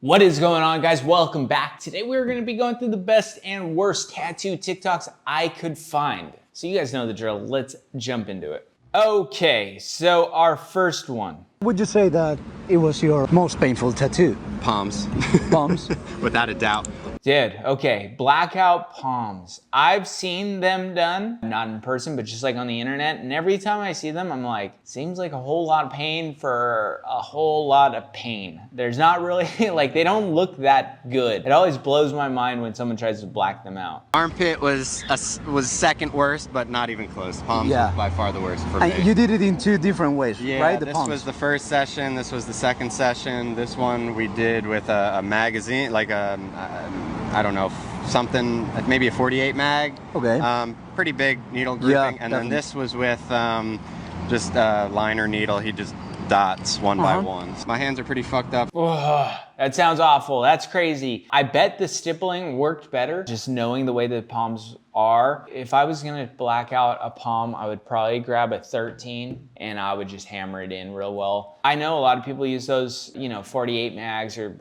What is going on, guys? Welcome back. Today we're going to be going through the best and worst tattoo TikToks I could find. So you guys know the drill. Let's jump into it. Okay, so our first one. Would you say that it was your most painful tattoo? Palms. Palms? Without a doubt. Dude, okay, blackout palms. I've seen them done, not in person, but just like on the internet. And every time I see them, I'm like, seems like a whole lot of pain for a whole lot of pain. There's not really, like, they don't look that good. It always blows my mind when someone tries to black them out. Armpit was second worst, but not even close. Palms was by far the worst for me. And you did it in two different ways, right? This was the first session. This was the second session. This one we did with a magazine, like I don't know, something, maybe a 48 mag. Okay. Pretty big needle grouping. Yeah, and definitely. then this was with just a liner needle. He just dots one by one. My hands are pretty fucked up. Oh, that sounds awful. That's crazy. I bet the stippling worked better, just knowing the way the palms are. If I was gonna black out a palm, I would probably grab a 13 and I would just hammer it in real well. I know a lot of people use those, 48 mags or,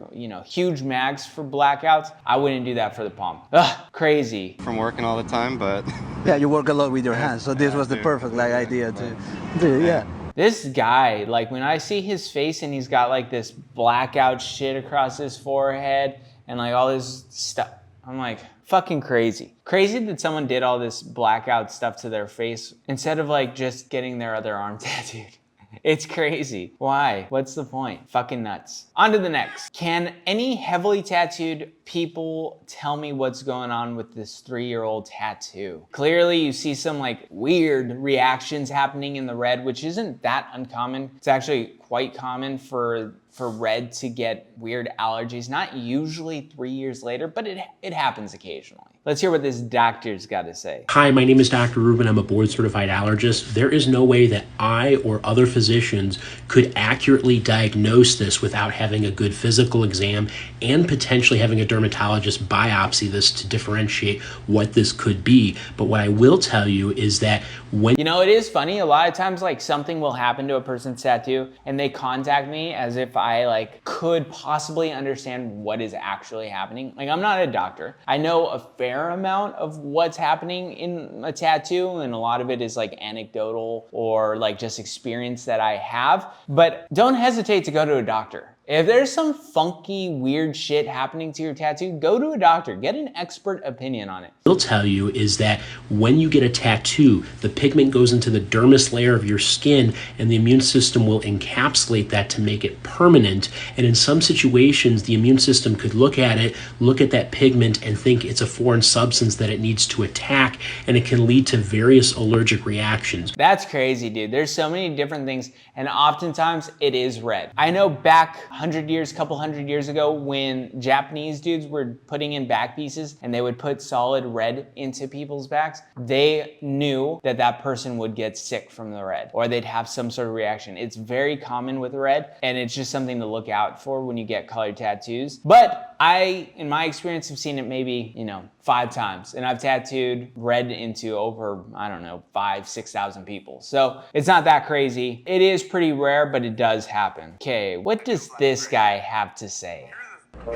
huge mags for blackouts. I wouldn't do that for the palm. Ugh, crazy. From working all the time, but... Yeah, you work a lot with your hands, so this was the perfect idea to do, yeah. This guy, like when I see his face and he's got like this blackout shit across his forehead and like all this stuff, I'm like, fucking crazy. Crazy that someone did all this blackout stuff to their face instead of like just getting their other arm tattooed. It's crazy. Why? What's the point? Fucking nuts. On to the next. Can any heavily tattooed people tell me what's going on with this 3-year-old tattoo? Clearly you see some like weird reactions happening in the red, which isn't that uncommon. It's actually quite common for red to get weird allergies. Not usually 3 years later, but it happens occasionally. Let's hear what this doctor's got to say. Hi, my name is Dr. Rubin. I'm a board-certified allergist. There is no way that I or other physicians could accurately diagnose this without having a good physical exam and potentially having a dermatologist biopsy this to differentiate what this could be. But what I will tell you is that when... it is funny. A lot of times, like, something will happen to a person's tattoo and they contact me as if I, like, could possibly understand what is actually happening. Like, I'm not a doctor. I know a fair amount of what's happening in a tattoo, and a lot of it is like anecdotal or like just experience that I have, but don't hesitate to go to a doctor. If there's some funky, weird shit happening to your tattoo, go to a doctor. Get an expert opinion on it. I'll tell you is that when you get a tattoo, the pigment goes into the dermis layer of your skin and the immune system will encapsulate that to make it permanent. And in some situations, the immune system could look at it, look at that pigment and think it's a foreign substance that it needs to attack, and it can lead to various allergic reactions. That's crazy, dude. There's so many different things, and oftentimes it is red. I know back couple hundred years ago when Japanese dudes were putting in back pieces and they would put solid red into people's backs, they knew that that person would get sick from the red or they'd have some sort of reaction. It's very common with red and it's just something to look out for when you get colored tattoos. But I, in my experience, have seen it maybe, 5 times, and I've tattooed red into over, 5,000-6,000 people. So it's not that crazy. It is pretty rare, but it does happen. Okay, what does this guy have to say?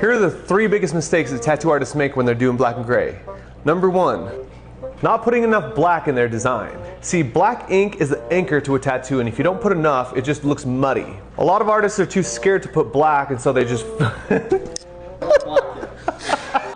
Here are the 3 biggest mistakes that tattoo artists make when they're doing black and gray. Number 1, not putting enough black in their design. See, black ink is the anchor to a tattoo, and if you don't put enough, it just looks muddy. A lot of artists are too scared to put black, and so they just...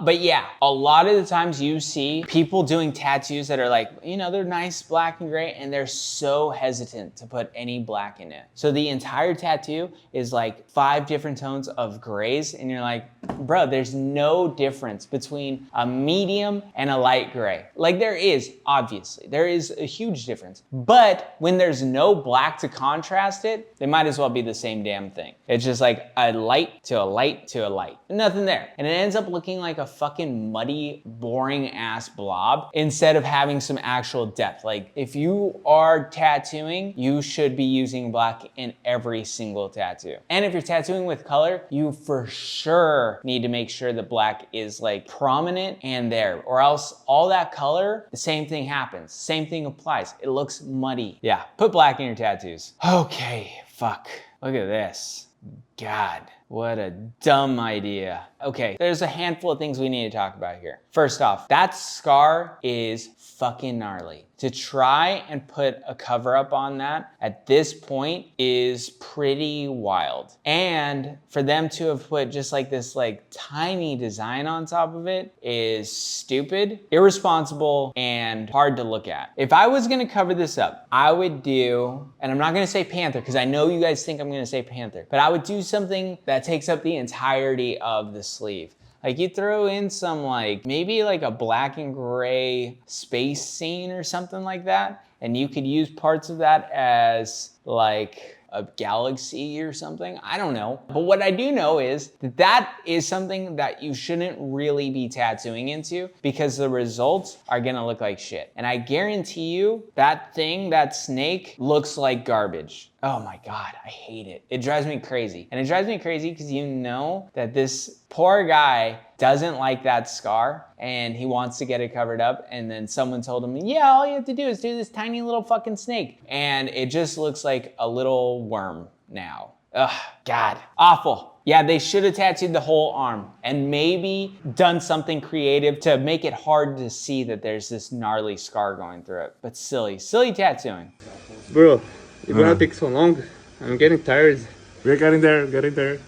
But yeah, a lot of the times you see people doing tattoos that are like, they're nice black and gray, and they're so hesitant to put any black in it. So the entire tattoo is like 5 different tones of grays, and you're like, bro, there's no difference between a medium and a light gray. Like there is, obviously, there is a huge difference. But when there's no black to contrast it, they might as well be the same damn thing. It's just like a light to a light to a light. Nothing there. And it ends up looking like a fucking muddy, boring ass blob instead of having some actual depth. Like if you are tattooing, you should be using black in every single tattoo. And if you're tattooing with color, you for sure need to make sure that black is like prominent and there, or else all that color, the same thing happens. Same thing applies. It looks muddy. Yeah, put black in your tattoos. Okay, fuck. Look at this. God. What a dumb idea. Okay, there's a handful of things we need to talk about here. First off, that scar is fucking gnarly. To try and put a cover up on that at this point is pretty wild. And for them to have put just like this like tiny design on top of it is stupid, irresponsible, and hard to look at. If I was gonna cover this up, I would do, and I'm not gonna say panther because I know you guys think I'm gonna say panther, but I would do something that takes up the entirety of the sleeve. Like you throw in some like, maybe like a black and gray space scene or something like that. And you could use parts of that as like a galaxy or something. I don't know. But what I do know is that that is something that you shouldn't really be tattooing into because the results are gonna look like shit. And I guarantee you that thing, that snake looks like garbage. Oh my God, I hate it. It drives me crazy. And it drives me crazy because you know that this poor guy doesn't like that scar and he wants to get it covered up. And then someone told him, yeah, all you have to do is do this tiny little fucking snake. And it just looks like a little worm now. Ugh, God, awful. Yeah, they should have tattooed the whole arm and maybe done something creative to make it hard to see that there's this gnarly scar going through it. But silly tattooing. Bro, you're gonna take so long. I'm getting tired. We're getting there.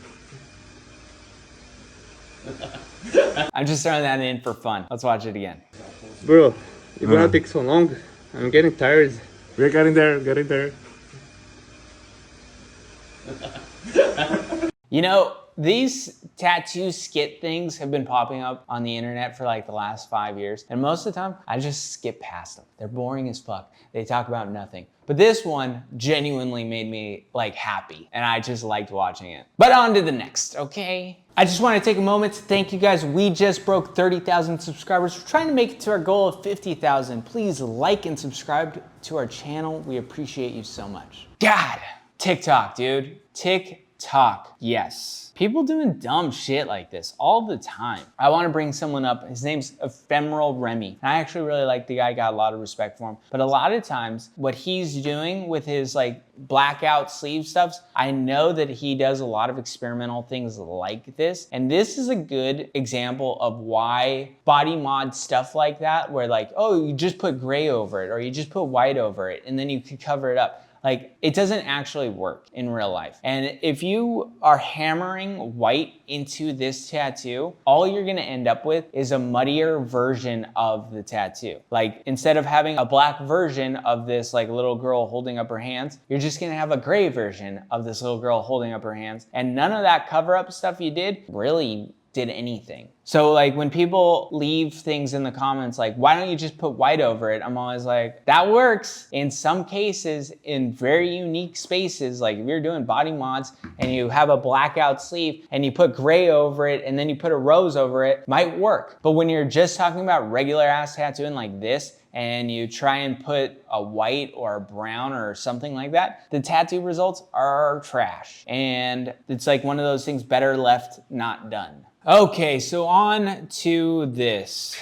I'm just throwing that in for fun. Let's watch it again. Bro, you're gonna take so long. I'm getting tired. We're getting there. You know, these tattoo skit things have been popping up on the internet for like the last 5 years. And most of the time, I just skip past them. They're boring as fuck. They talk about nothing. But this one genuinely made me like happy and I just liked watching it. But on to the next, okay? I just want to take a moment to thank you guys. We just broke 30,000 subscribers. We're trying to make it to our goal of 50,000. Please like and subscribe to our channel. We appreciate you so much. God, TikTok, dude. TikTok, yes. People doing dumb shit like this all the time. I want to bring someone up. His name's Ephemeral Remy. And I actually really like the guy, got a lot of respect for him. But a lot of times what he's doing with his like blackout sleeve stuffs, I know that he does a lot of experimental things like this. And this is a good example of why body mod stuff like that, where like, oh, you just put gray over it or you just put white over it and then you could cover it up. Like, it doesn't actually work in real life. And if you are hammering white into this tattoo, all you're gonna end up with is a muddier version of the tattoo. Like, instead of having a black version of this like little girl holding up her hands, you're just gonna have a gray version of this little girl holding up her hands. And none of that cover up stuff you did really did anything. So like when people leave things in the comments like, why don't you just put white over it? I'm always like, that works in some cases in very unique spaces. Like if you're doing body mods and you have a blackout sleeve and you put gray over it and then you put a rose over it, might work. But when you're just talking about regular ass tattooing like this, and you try and put a white or a brown or something like that, the tattoo results are trash. And it's like one of those things better left not done. Okay, so on to this.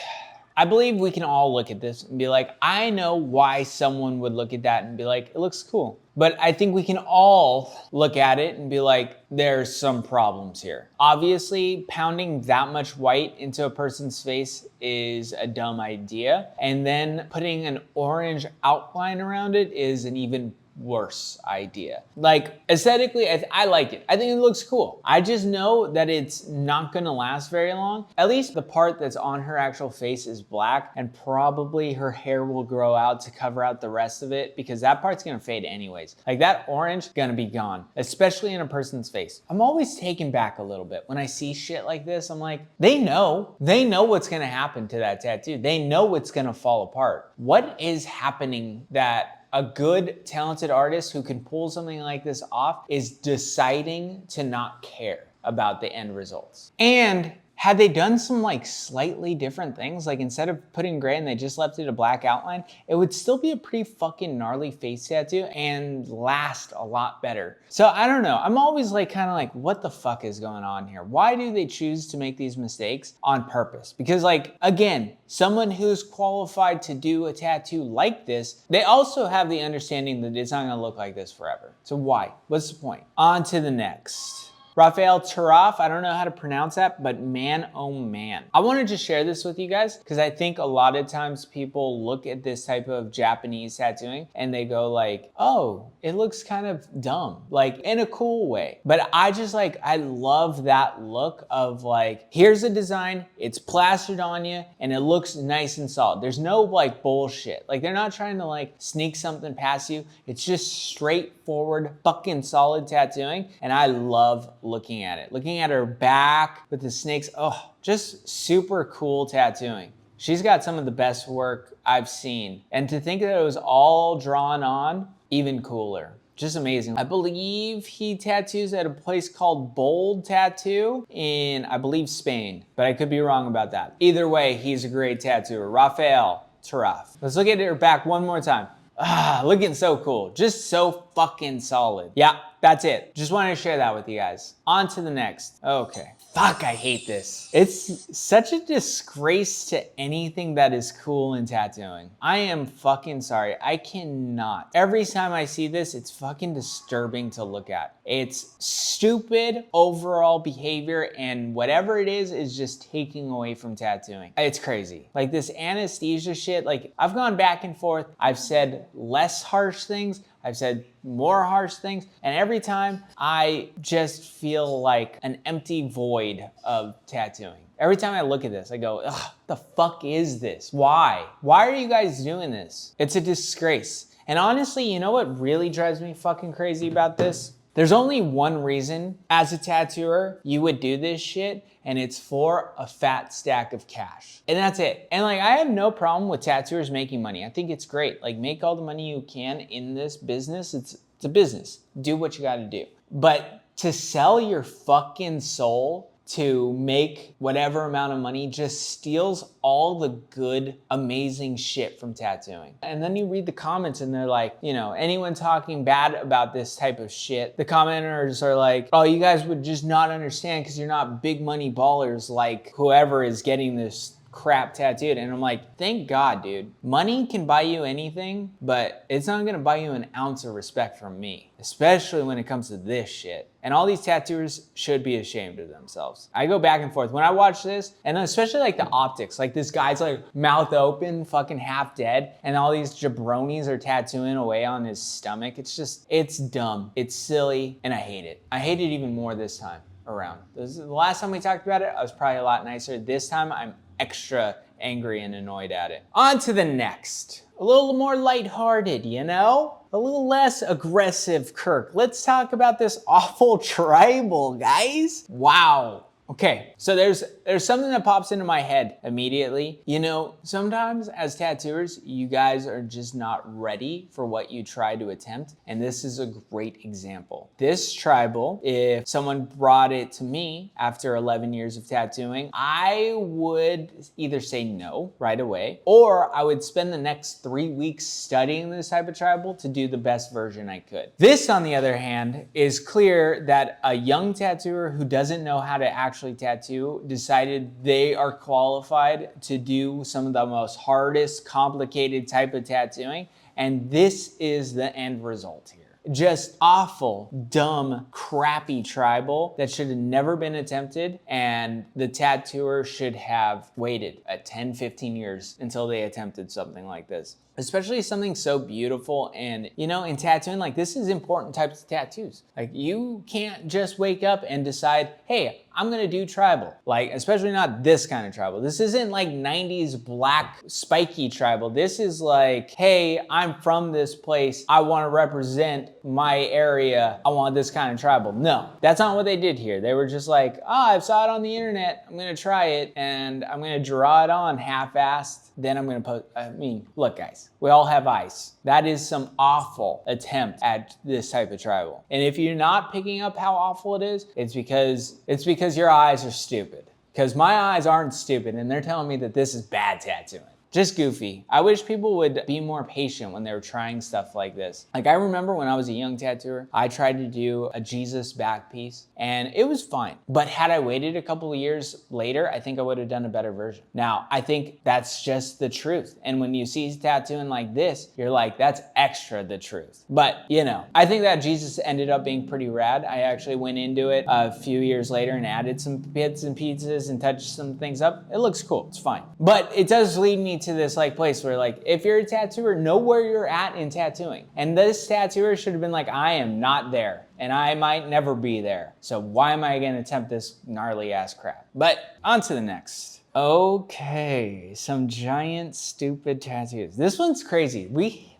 I believe we can all look at this and be like, I know why someone would look at that and be like, it looks cool. But I think we can all look at it and be like, there's some problems here. Obviously, pounding that much white into a person's face is a dumb idea. And then putting an orange outline around it is an even worse idea. Like aesthetically, I like it. I think it looks cool. I just know that it's not gonna last very long. At least the part that's on her actual face is black and probably her hair will grow out to cover out the rest of it because that part's gonna fade anyways. Like that orange gonna be gone, especially in a person's face. I'm always taken back a little bit when I see shit like this. I'm like, they know what's gonna happen to that tattoo. They know it's gonna fall apart. What is happening that a good, talented artist who can pull something like this off is deciding to not care about the end results? And had they done some like slightly different things, like instead of putting gray and they just left it a black outline, it would still be a pretty fucking gnarly face tattoo and last a lot better. So I don't know, I'm always like kind of like, what the fuck is going on here? Why do they choose to make these mistakes on purpose? Because like, again, someone who's qualified to do a tattoo like this, they also have the understanding that it's not gonna look like this forever. So why? What's the point? On to the next. Rafael Taraf, I don't know how to pronounce that, but man, oh man. I wanted to share this with you guys because I think a lot of times people look at this type of Japanese tattooing and they go like, oh, it looks kind of dumb, like in a cool way. But I just like, I love that look of like, here's a design, it's plastered on you and it looks nice and solid. There's no like bullshit. Like they're not trying to like sneak something past you. It's just straightforward fucking solid tattooing. And I love looking at it. Looking at her back with the snakes, oh, just super cool tattooing. She's got some of the best work I've seen. And to think that it was all drawn on, even cooler. Just amazing. I believe he tattoos at a place called Bold Tattoo in, I believe, Spain. But I could be wrong about that. Either way, he's a great tattooer. Rafael Taraf. Let's look at her back one more time. Ah, looking so cool. Just so fucking solid. Yeah, that's it. Just wanted to share that with you guys. On to the next. Okay. Fuck, I hate this. It's such a disgrace to anything that is cool in tattooing. I am fucking sorry. I cannot. Every time I see this, it's fucking disturbing to look at. It's stupid overall behavior, and whatever it is just taking away from tattooing. It's crazy. Like this anesthesia shit, like I've gone back and forth. I've said less harsh things. I've said more harsh things, and every time I just feel like an empty void of tattooing. Every time I look at this, I go, ugh, the fuck is this? Why? Why are you guys doing this? It's a disgrace. And honestly, you know what really drives me fucking crazy about this? There's only one reason as a tattooer you would do this shit, and it's for a fat stack of cash. And that's it. And like, I have no problem with tattooers making money. I think it's great. Like, make all the money you can in this business. It's a business. Do what you gotta do. But to sell your fucking soul to make whatever amount of money just steals all the good, amazing shit from tattooing. And then you read the comments and they're like, you know, anyone talking bad about this type of shit, the commenters are like, oh, you guys would just not understand because you're not big money ballers like whoever is getting this crap tattooed. And I'm like, thank God, dude. Money can buy you anything, but it's not gonna buy you an ounce of respect from me, especially when it comes to this shit. And all these tattooers should be ashamed of themselves. I go back and forth. When I watch this, and especially like the optics, like this guy's like mouth open, fucking half dead, and all these jabronis are tattooing away on his stomach. It's just, it's dumb, it's silly, and I hate it. I hate it even more this time around. The last time we talked about it, I was probably a lot nicer. This time, I'm extra angry and annoyed at it. On to the next. A little more lighthearted, you know? A little less aggressive, Kirk. Let's talk about this awful tribal, guys. Wow. Okay, so there's something that pops into my head immediately. You know, sometimes as tattooers, you guys are just not ready for what you try to attempt, and this is a great example. This tribal, if someone brought it to me after 11 years of tattooing, I would either say no right away, or I would spend the next 3 weeks studying this type of tribal to do the best version I could. This, on the other hand, is clear that a young tattooer who doesn't know how to actually tattoo decided they are qualified to do some of the most hardest, complicated type of tattooing, and this is the end result here. Just awful, dumb, crappy tribal that should have never been attempted, and the tattooer should have waited 10, 15 years until they attempted something like this. Especially something so beautiful, and you know, in tattooing, like this is important types of tattoos. Like you can't just wake up and decide, hey, I'm gonna do tribal. Like, especially not this kind of tribal. This isn't like 90s black spiky tribal. This is like, hey, I'm from this place. I wanna represent my area. I want this kind of tribal. No, that's not what they did here. They were just like, oh, I saw it on the internet. I'm gonna try it and I'm gonna draw it on half-assed. Then I'm gonna post, I mean, look guys, we all have eyes. That is some awful attempt at this type of tribal. And if you're not picking up how awful it is, it's because your eyes are stupid. Because my eyes aren't stupid and they're telling me that this is bad tattooing. just goofy. I wish people would be more patient when they were trying stuff like this. Like I remember when I was a young tattooer, I tried to do a Jesus back piece and it was fine. But had I waited a couple of years later, I think I would have done a better version. Now, I think that's just the truth. And when you see tattooing like this, you're like, that's extra the truth. But you know, I think that Jesus ended up being pretty rad. I actually went into it a few years later and added some bits and pieces and touched some things up. It looks cool, it's fine. But it does lead me to this like place where like, if you're a tattooer, know where you're at in tattooing. And this tattooer should have been like, I am not there and I might never be there. So why am I gonna attempt this gnarly ass crap? But on to the next. Okay, some giant stupid tattoos. This one's crazy.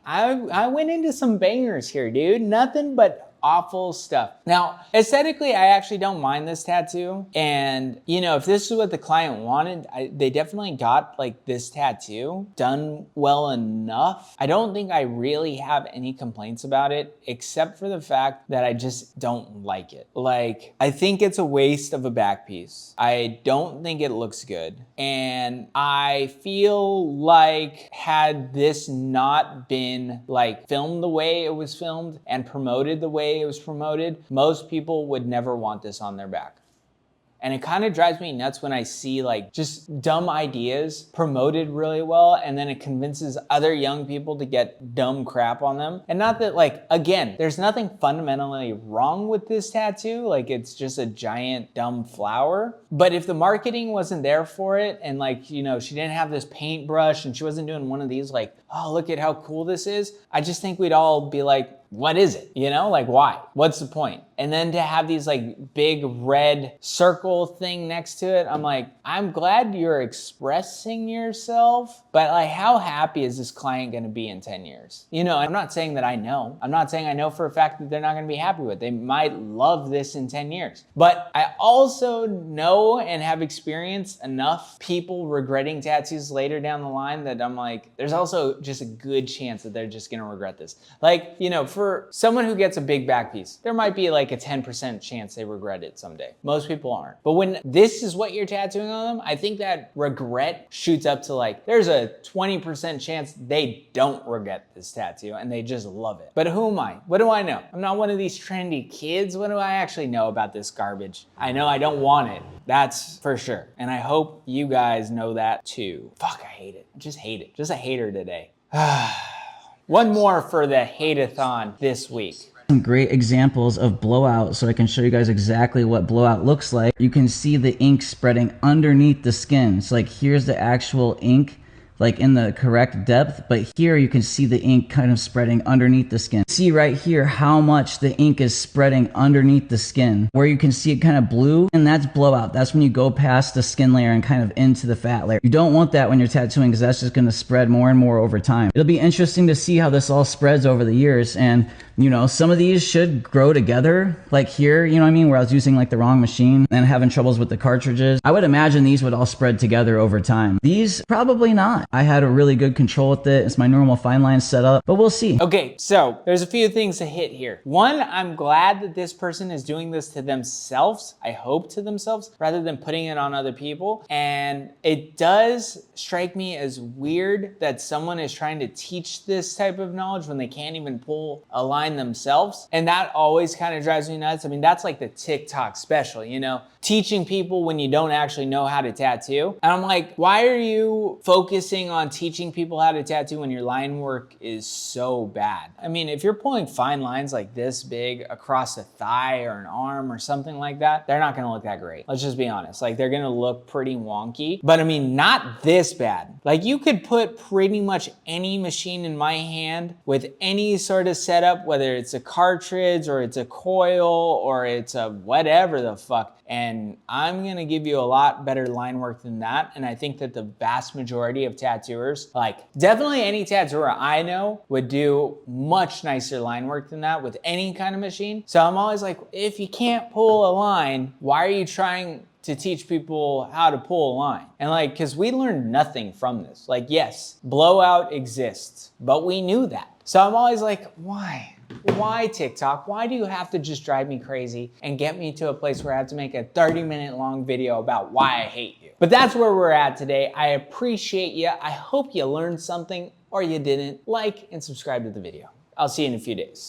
I went into some bangers here, dude. Nothing but awful stuff. Now, aesthetically, I actually don't mind this tattoo. And, you know, if this is what the client wanted, they definitely got like this tattoo done well enough. I don't think I really have any complaints about it, except for the fact that I just don't like it. Like, I think it's a waste of a back piece. I don't think it looks good. And I feel like had this not been like filmed the way it was filmed and promoted the way it was promoted, most people would never want this on their back. And it kind of drives me nuts when I see like just dumb ideas promoted really well and then it convinces other young people to get dumb crap on them. And not that like, again, there's nothing fundamentally wrong with this tattoo. Like it's just a giant dumb flower. But if the marketing wasn't there for it and like, you know, she didn't have this paintbrush and she wasn't doing one of these like, oh, look at how cool this is. I just think we'd all be like, what is it? You know, like why? What's the point? And then to have these like big red circle thing next to it, I'm like, I'm glad you're expressing yourself, but like how happy is this client gonna be in 10 years? You know, I'm not saying that I know. I'm not saying I know for a fact that they're not gonna be happy with it. They might love this in 10 years. But I also know and have experienced enough people regretting tattoos later down the line that I'm like, there's also just a good chance that they're just gonna regret this. Like, you know, for someone who gets a big back piece, there might be like a 10% chance they regret it someday. Most people aren't. But when this is what you're tattooing on them, I think that regret shoots up to like, there's a 20% chance they don't regret this tattoo and they just love it. But who am I? What do I know? I'm not one of these trendy kids. What do I actually know about this garbage? I know I don't want it. That's for sure. And I hope you guys know that too. Fuck, I hate it. I just hate it. Just a hater today. One more for the hate-a-thon this week. Some great examples of blowout so I can show you guys exactly what blowout looks like. You can see the ink spreading underneath the skin. So like here's the actual ink like in the correct depth, but here you can see the ink kind of spreading underneath the skin. See right here how much the ink is spreading underneath the skin. Where you can see it kind of blue, and that's blowout. That's when you go past the skin layer and kind of into the fat layer. You don't want that when you're tattooing because that's just going to spread more and more over time. It'll be interesting to see how this all spreads over the years, and you know, some of these should grow together. Like here, you know what I mean, where I was using like the wrong machine and having troubles with the cartridges. I would imagine these would all spread together over time. These, probably not. I had a really good control with it. It's my normal fine line setup, but we'll see. Okay, so there's a few things to hit here. One, I'm glad that this person is doing this to themselves. I hope to themselves, rather than putting it on other people. And it does strike me as weird that someone is trying to teach this type of knowledge when they can't even pull a line themselves. And that always kind of drives me nuts. I mean, that's like the TikTok special, you know, teaching people when you don't actually know how to tattoo. And I'm like, why are you focusing on teaching people how to tattoo when your line work is so bad? I mean, if you're pulling fine lines like this big across a thigh or an arm or something like that, they're not gonna look that great. Let's just be honest. Like, they're gonna look pretty wonky, but I mean, not this bad. Like, you could put pretty much any machine in my hand with any sort of setup, whether it's a cartridge or it's a coil or it's a whatever the fuck, and I'm gonna give you a lot better line work than that. And I think that the vast majority of tattooers, like definitely any tattooer I know, would do much nicer line work than that with any kind of machine. So I'm always like, if you can't pull a line, why are you trying to teach people how to pull a line? And like, because we learned nothing from this. Like, yes, blowout exists, but we knew that. So I'm always like, why? Why TikTok? Why do you have to just drive me crazy and get me to a place where I have to make a 30-minute long video about why I hate you? But that's where we're at today. I appreciate you. I hope you learned something, or you didn't. Like and subscribe to the video. I'll see you in a few days.